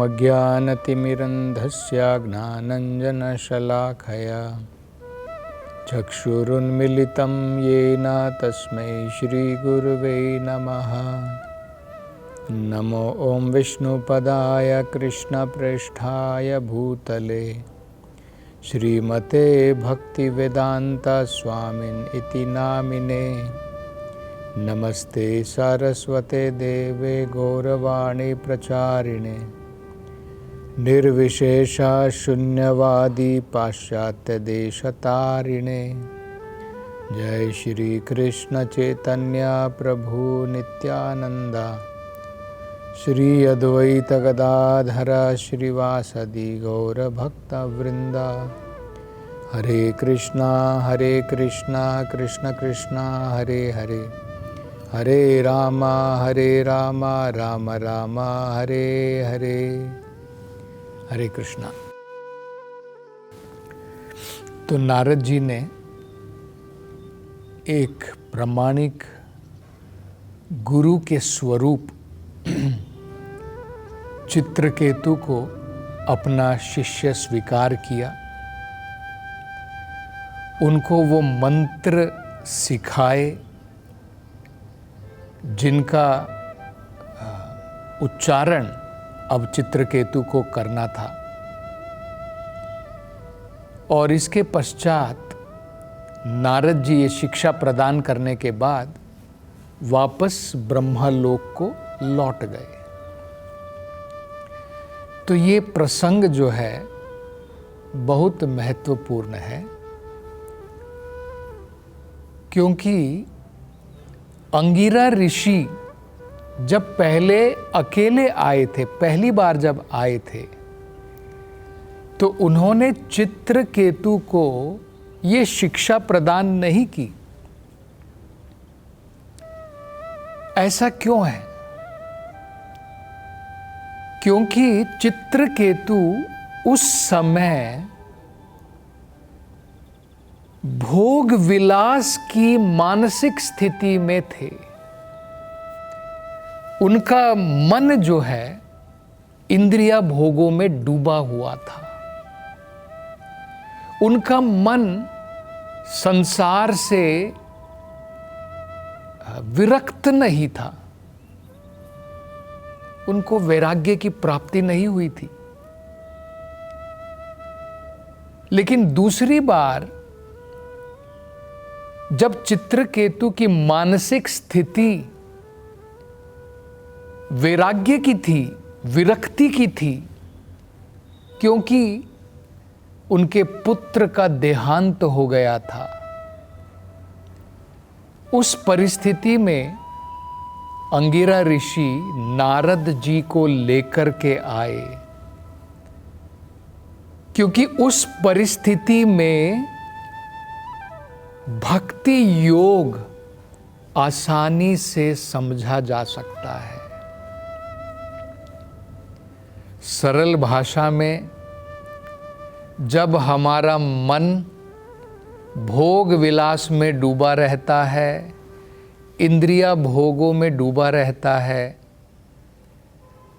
ओमज्ञानतिमिरन्धस्य ज्ञानञ्जनशलाखया चक्षुरुन्मिलितं येन तस्मै श्रीगुरुवे नमः। नमो ॐ विष्णुपदाय कृष्णप्रेष्ठाय भूतले श्रीमते भक्तिवेदान्तस्वामिन् इति नामिने। नमस्ते सारस्वते देवे गौरवाणी प्रचारिणे निर्विशेषा शून्यवादी पाश्चात्यदेशतारिणे। जय श्री कृष्ण चैतन्य प्रभु नित्यानंदा श्री अद्वैत गदाधर श्रीवासदि गौरभक्तवृंदा। हरे कृष्णा कृष्ण कृष्णा हरे हरे, हरे राम राम राम हरे हरे। हरे कृष्णा। तो नारद जी ने एक प्रामाणिक गुरु के स्वरूप चित्रकेतु को अपना शिष्य स्वीकार किया। उनको वो मंत्र सिखाए जिनका उच्चारण अब चित्रकेतु को करना था। और इसके पश्चात नारद जी ये शिक्षा प्रदान करने के बाद वापस ब्रह्मलोक को लौट गए। तो ये प्रसंग जो है बहुत महत्वपूर्ण है, क्योंकि अंगिरा ऋषि जब पहले अकेले आए थे, पहली बार जब आए थे, तो उन्होंने चित्रकेतु को ये शिक्षा प्रदान नहीं की। ऐसा क्यों है? क्योंकि चित्रकेतु उस समय भोग विलास की मानसिक स्थिति में थे। उनका मन जो है इंद्रिया भोगों में डूबा हुआ था। उनका मन संसार से विरक्त नहीं था। उनको वैराग्य की प्राप्ति नहीं हुई थी। लेकिन दूसरी बार जब चित्रकेतु की मानसिक स्थिति वैराग्य की थी, विरक्ति की थी, क्योंकि उनके पुत्र का देहांत हो गया था, उस परिस्थिति में अंगिरा ऋषि नारद जी को लेकर के आए। क्योंकि उस परिस्थिति में भक्ति योग आसानी से समझा जा सकता है। सरल भाषा में जब हमारा मन भोग विलास में डूबा रहता है, इंद्रिया भोगों में डूबा रहता है,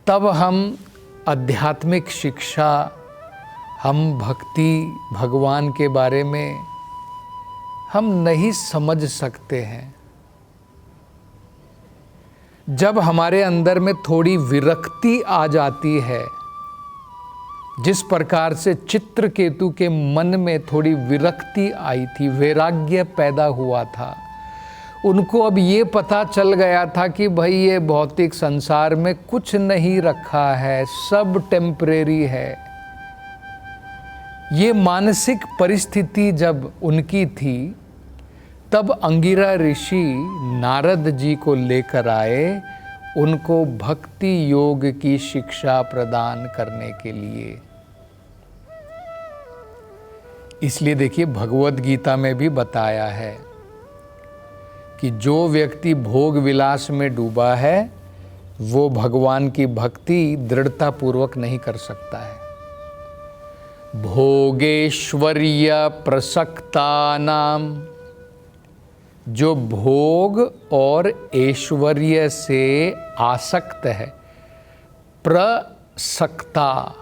तब हम आध्यात्मिक शिक्षा, हम भक्ति, भगवान के बारे में हम नहीं समझ सकते हैं। जब हमारे अंदर में थोड़ी विरक्ति आ जाती है, जिस प्रकार से चित्रकेतु के मन में थोड़ी विरक्ति आई थी, वैराग्य पैदा हुआ था, उनको अब ये पता चल गया था कि भाई ये भौतिक संसार में कुछ नहीं रखा है, सब टेम्परेरी है। ये मानसिक परिस्थिति जब उनकी थी, तब अंगिरा ऋषि नारद जी को लेकर आए, उनको भक्ति योग की शिक्षा प्रदान करने के लिए। इसलिए देखिए, भगवद गीता में भी बताया है कि जो व्यक्ति भोग विलास में डूबा है, वो भगवान की भक्ति दृढ़ता पूर्वक नहीं कर सकता है। भोगेश्वर्य प्रसक्तानाम, जो भोग और ऐश्वर्य से आसक्त है, सकता,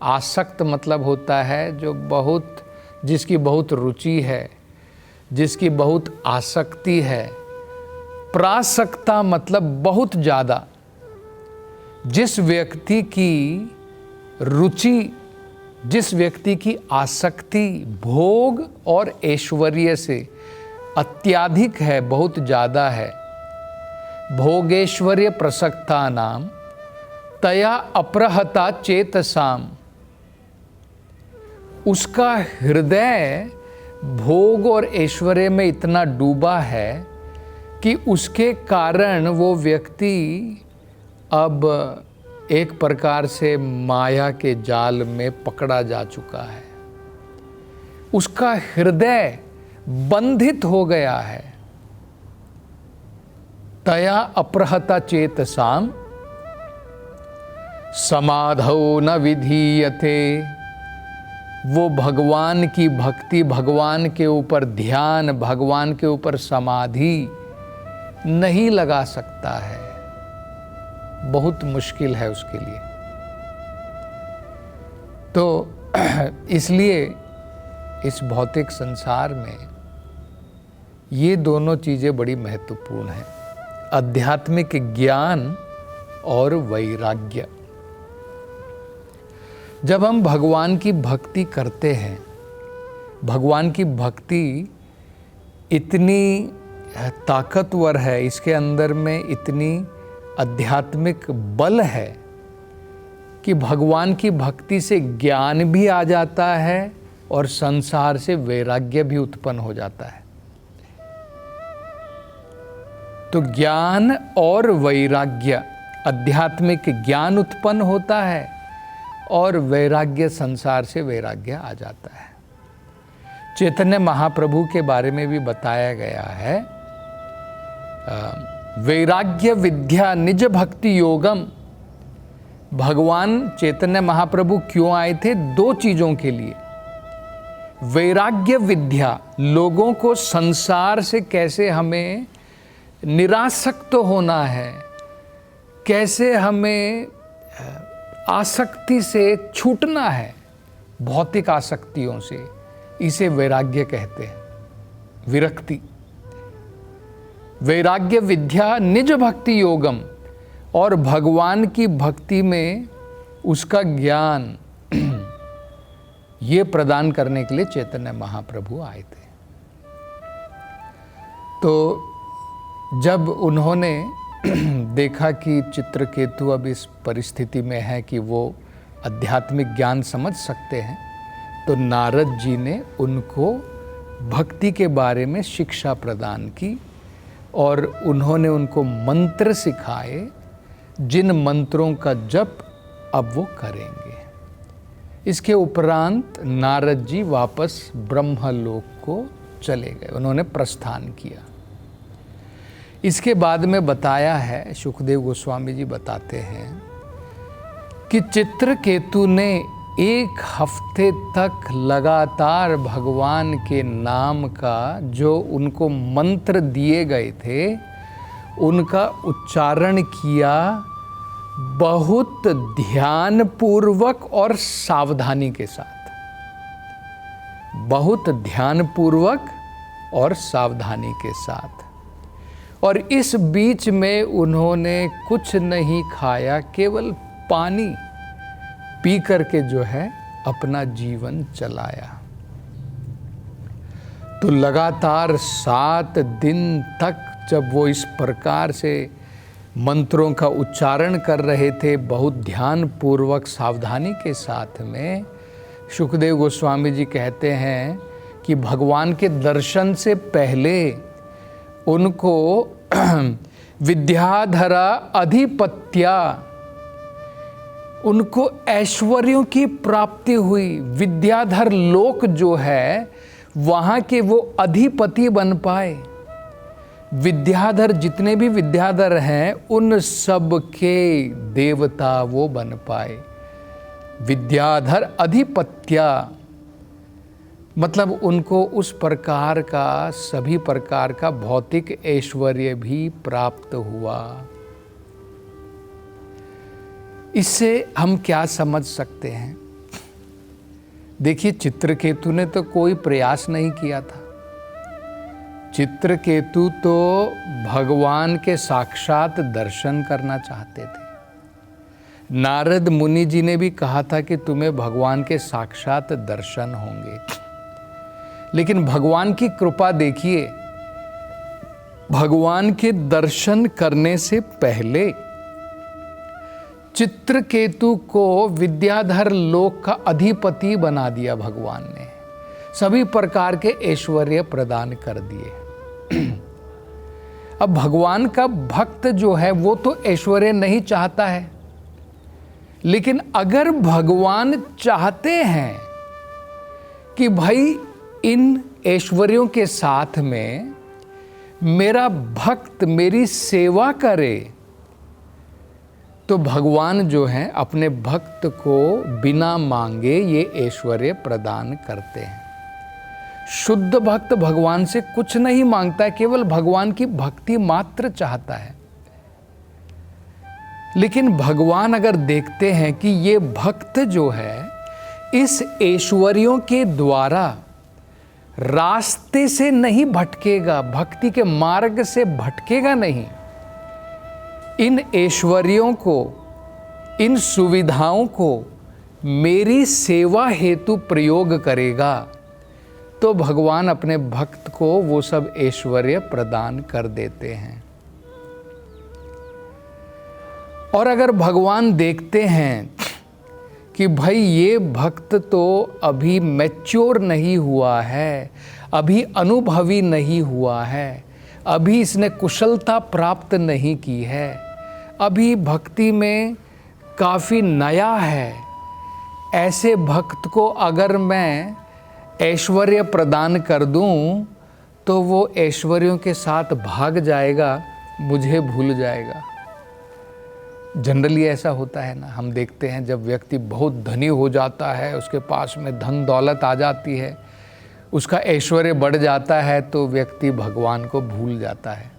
आसक्त मतलब होता है जो बहुत, जिसकी बहुत रुचि है, जिसकी बहुत आसक्ति है। प्रासक्ता मतलब बहुत ज़्यादा, जिस व्यक्ति की रुचि, जिस व्यक्ति की आसक्ति भोग और ऐश्वर्य से अत्यधिक है, बहुत ज़्यादा है। भोगेश्वर्य प्रसक्ता नाम तया अप्रहता चेतसाम, उसका हृदय भोग और ऐश्वर्य में इतना डूबा है कि उसके कारण वो व्यक्ति अब एक प्रकार से माया के जाल में पकड़ा जा चुका है। उसका हृदय बंधित हो गया है। तया अप्रहता चेतसाम समाधौ न विधीयते, वो भगवान की भक्ति, भगवान के ऊपर ध्यान, भगवान के ऊपर समाधि नहीं लगा सकता है। बहुत मुश्किल है उसके लिए। तो इसलिए इस भौतिक संसार में ये दोनों चीज़ें बड़ी महत्वपूर्ण हैं, आध्यात्मिक ज्ञान और वैराग्य। जब हम भगवान की भक्ति करते हैं, भगवान की भक्ति इतनी ताकतवर है, इसके अंदर में इतनी आध्यात्मिक बल है कि भगवान की भक्ति से ज्ञान भी आ जाता है और संसार से वैराग्य भी उत्पन्न हो जाता है। तो ज्ञान और वैराग्य, आध्यात्मिक ज्ञान उत्पन्न होता है और वैराग्य, संसार से वैराग्य आ जाता है। चैतन्य महाप्रभु के बारे में भी बताया गया है, वैराग्य विद्या निज भक्ति योगम। भगवान चैतन्य महाप्रभु क्यों आए थे? दो चीजों के लिए। वैराग्य विद्या, लोगों को संसार से कैसे हमें निरासक्त होना है, कैसे हमें आसक्ति से छूटना है, भौतिक आसक्तियों से, इसे वैराग्य कहते हैं, विरक्ति। वैराग्य विद्या निज भक्ति योगम, और भगवान की भक्ति में उसका ज्ञान ये प्रदान करने के लिए चैतन्य महाप्रभु आए थे। तो जब उन्होंने देखा कि चित्रकेतु अब इस परिस्थिति में है कि वो आध्यात्मिक ज्ञान समझ सकते हैं, तो नारद जी ने उनको भक्ति के बारे में शिक्षा प्रदान की और उन्होंने उनको मंत्र सिखाए, जिन मंत्रों का जप अब वो करेंगे। इसके उपरांत नारद जी वापस ब्रह्मलोक को चले गए, उन्होंने प्रस्थान किया। इसके बाद में बताया है, सुखदेव गोस्वामी जी बताते हैं कि चित्रकेतु ने 1 हफ्ते तक लगातार भगवान के नाम का, जो उनको मंत्र दिए गए थे, उनका उच्चारण किया, बहुत ध्यानपूर्वक और सावधानी के साथ, बहुत ध्यानपूर्वक और सावधानी के साथ। और इस बीच में उन्होंने कुछ नहीं खाया, केवल पानी पी करके जो है अपना जीवन चलाया। तो लगातार 7 दिन तक जब वो इस प्रकार से मंत्रों का उच्चारण कर रहे थे, बहुत ध्यान पूर्वक सावधानी के साथ में, सुखदेव गोस्वामी जी कहते हैं कि भगवान के दर्शन से पहले उनको विद्याधरा अधिपत्या, उनको ऐश्वर्यों की प्राप्ति हुई। विद्याधर लोक जो है वहाँ के वो अधिपति बन पाए। विद्याधर, जितने भी विद्याधर हैं, उन सब के देवता वो बन पाए। विद्याधर अधिपत्या मतलब उनको उस प्रकार का, सभी प्रकार का भौतिक ऐश्वर्य भी प्राप्त हुआ। इससे हम क्या समझ सकते हैं? देखिए, चित्रकेतु ने तो कोई प्रयास नहीं किया था। चित्रकेतु तो भगवान के साक्षात दर्शन करना चाहते थे। नारद मुनि जी ने भी कहा था कि तुम्हें भगवान के साक्षात दर्शन होंगे, लेकिन भगवान की कृपा देखिए, भगवान के दर्शन करने से पहले चित्रकेतु को विद्याधर लोक का अधिपति बना दिया भगवान ने, सभी प्रकार के ऐश्वर्य प्रदान कर दिए। अब भगवान का भक्त जो है वो तो ऐश्वर्य नहीं चाहता है, लेकिन अगर भगवान चाहते हैं कि भाई इन ऐश्वर्यों के साथ में मेरा भक्त मेरी सेवा करे, तो भगवान जो है अपने भक्त को बिना मांगे ये ऐश्वर्य प्रदान करते हैं। शुद्ध भक्त भगवान से कुछ नहीं मांगता है, केवल भगवान की भक्ति मात्र चाहता है। लेकिन भगवान अगर देखते हैं कि ये भक्त जो है इस ऐश्वर्यों के द्वारा रास्ते से नहीं भटकेगा, भक्ति के मार्ग से भटकेगा नहीं, इन ऐश्वर्यों को, इन सुविधाओं को मेरी सेवा हेतु प्रयोग करेगा, तो भगवान अपने भक्त को वो सब ऐश्वर्य प्रदान कर देते हैं। और अगर भगवान देखते हैं कि भाई ये भक्त तो अभी मैच्योर नहीं हुआ है, अभी अनुभवी नहीं हुआ है, अभी इसने कुशलता प्राप्त नहीं की है, अभी भक्ति में काफ़ी नया है, ऐसे भक्त को अगर मैं ऐश्वर्य प्रदान कर दूं तो वो ऐश्वर्यों के साथ भाग जाएगा, मुझे भूल जाएगा। जनरली ऐसा होता है ना, हम देखते हैं जब व्यक्ति बहुत धनी हो जाता है, उसके पास में धन दौलत आ जाती है, उसका ऐश्वर्य बढ़ जाता है, तो व्यक्ति भगवान को भूल जाता है।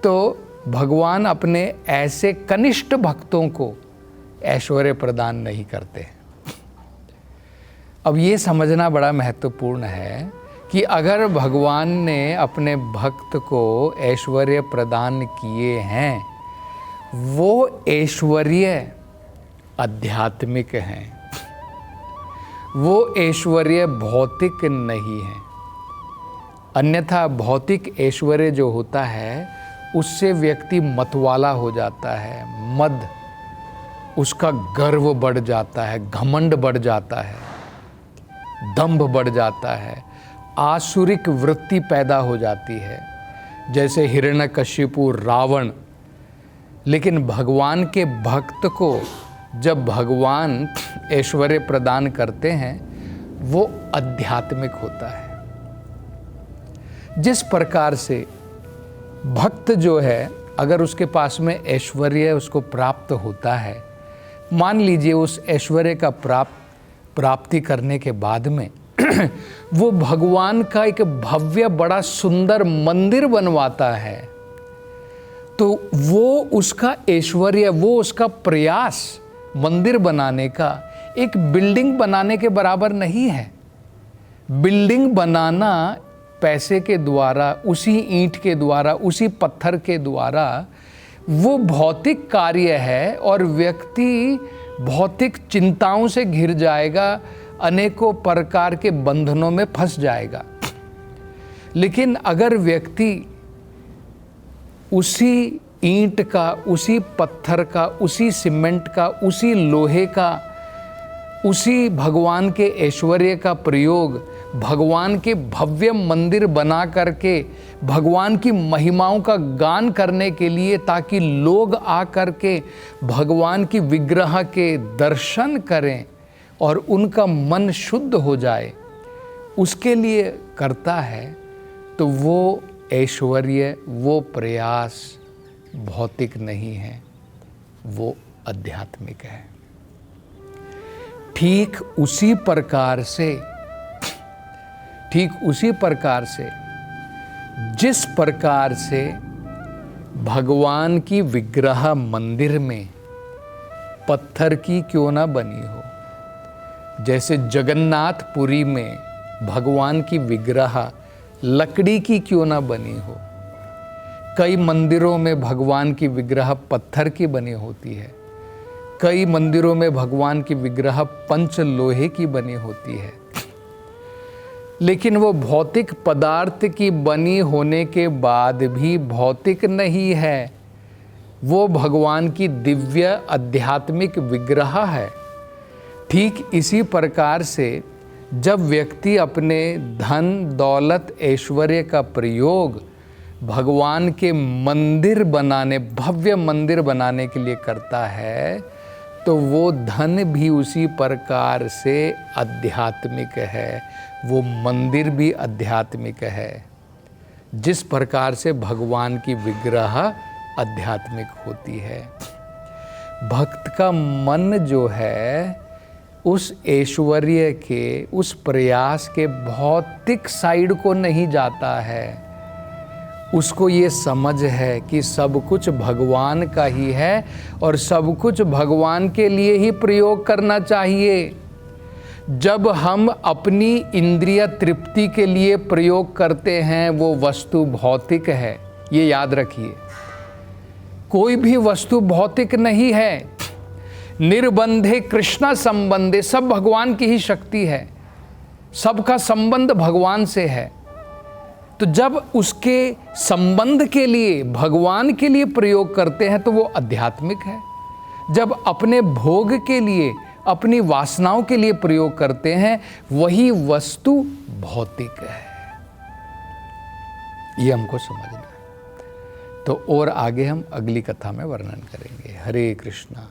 तो भगवान अपने ऐसे कनिष्ठ भक्तों को ऐश्वर्य प्रदान नहीं करते। अब ये समझना बड़ा महत्वपूर्ण है कि अगर भगवान ने अपने भक्त को ऐश्वर्य प्रदान किए हैं, वो ऐश्वर्य आध्यात्मिक हैं, वो ऐश्वर्य भौतिक नहीं है। अन्यथा भौतिक ऐश्वर्य जो होता है उससे व्यक्ति मतवाला हो जाता है, मद, उसका गर्व बढ़ जाता है, घमंड बढ़ जाता है, दंभ बढ़ जाता है, आसुरिक वृत्ति पैदा हो जाती है, जैसे हिरण्यकशिपु, रावण। लेकिन भगवान के भक्त को जब भगवान ऐश्वर्य प्रदान करते हैं वो आध्यात्मिक होता है। जिस प्रकार से भक्त जो है अगर उसके पास में ऐश्वर्य उसको प्राप्त होता है, मान लीजिए उस ऐश्वर्य का प्राप्ति करने के बाद में वो भगवान का एक भव्य बड़ा सुंदर मंदिर बनवाता है, तो वो उसका ऐश्वर्य, वो उसका प्रयास मंदिर बनाने का एक बिल्डिंग बनाने के बराबर नहीं है। बिल्डिंग बनाना पैसे के द्वारा, उसी ईंट के द्वारा, उसी पत्थर के द्वारा, वो भौतिक कार्य है और व्यक्ति भौतिक चिंताओं से घिर जाएगा, अनेकों प्रकार के बंधनों में फंस जाएगा। लेकिन अगर व्यक्ति उसी ईंट का, उसी पत्थर का, उसी सीमेंट का, उसी लोहे का, उसी भगवान के ऐश्वर्य का प्रयोग भगवान के भव्य मंदिर बना करके भगवान की महिमाओं का गान करने के लिए, ताकि लोग आ करके भगवान की विग्रह के दर्शन करें और उनका मन शुद्ध हो जाए, उसके लिए करता है, तो वो ऐश्वर्य, वो प्रयास भौतिक नहीं है, वो आध्यात्मिक है। ठीक उसी प्रकार से जिस प्रकार से भगवान की विग्रह मंदिर में पत्थर की क्यों ना बनी हो। जैसे जगन्नाथपुरी में भगवान की विग्रह लकड़ी की क्यों ना बनी हो। कई मंदिरों में भगवान की विग्रह पत्थर की बनी होती है, कई मंदिरों में भगवान की विग्रह पंच लोहे की बनी होती है। लेकिन वो भौतिक पदार्थ की बनी होने के बाद भी भौतिक नहीं है, वो भगवान की दिव्य आध्यात्मिक विग्रह है। ठीक इसी प्रकार से जब व्यक्ति अपने धन दौलत ऐश्वर्य का प्रयोग भगवान के मंदिर बनाने, भव्य मंदिर बनाने के लिए करता है, तो वो धन भी उसी प्रकार से आध्यात्मिक है, वो मंदिर भी आध्यात्मिक है। जिस प्रकार से भगवान की विग्रह आध्यात्मिक होती है, भक्त का मन जो है उस ऐश्वर्य के, उस प्रयास के भौतिक साइड को नहीं जाता है। उसको ये समझ है कि सब कुछ भगवान का ही है और सब कुछ भगवान के लिए ही प्रयोग करना चाहिए। जब हम अपनी इंद्रिय तृप्ति के लिए प्रयोग करते हैं वो वस्तु भौतिक है, ये याद रखिए। कोई भी वस्तु भौतिक नहीं है। निर्बंधे कृष्णा संबंधे, सब भगवान की ही शक्ति है, सबका संबंध भगवान से है। तो जब उसके संबंध के लिए भगवान के लिए प्रयोग करते हैं तो वो आध्यात्मिक है। जब अपने भोग के लिए, अपनी वासनाओं के लिए प्रयोग करते हैं, वही वस्तु भौतिक है। ये हमको समझना है। तो और आगे हम अगली कथा में वर्णन करेंगे। हरे कृष्णा।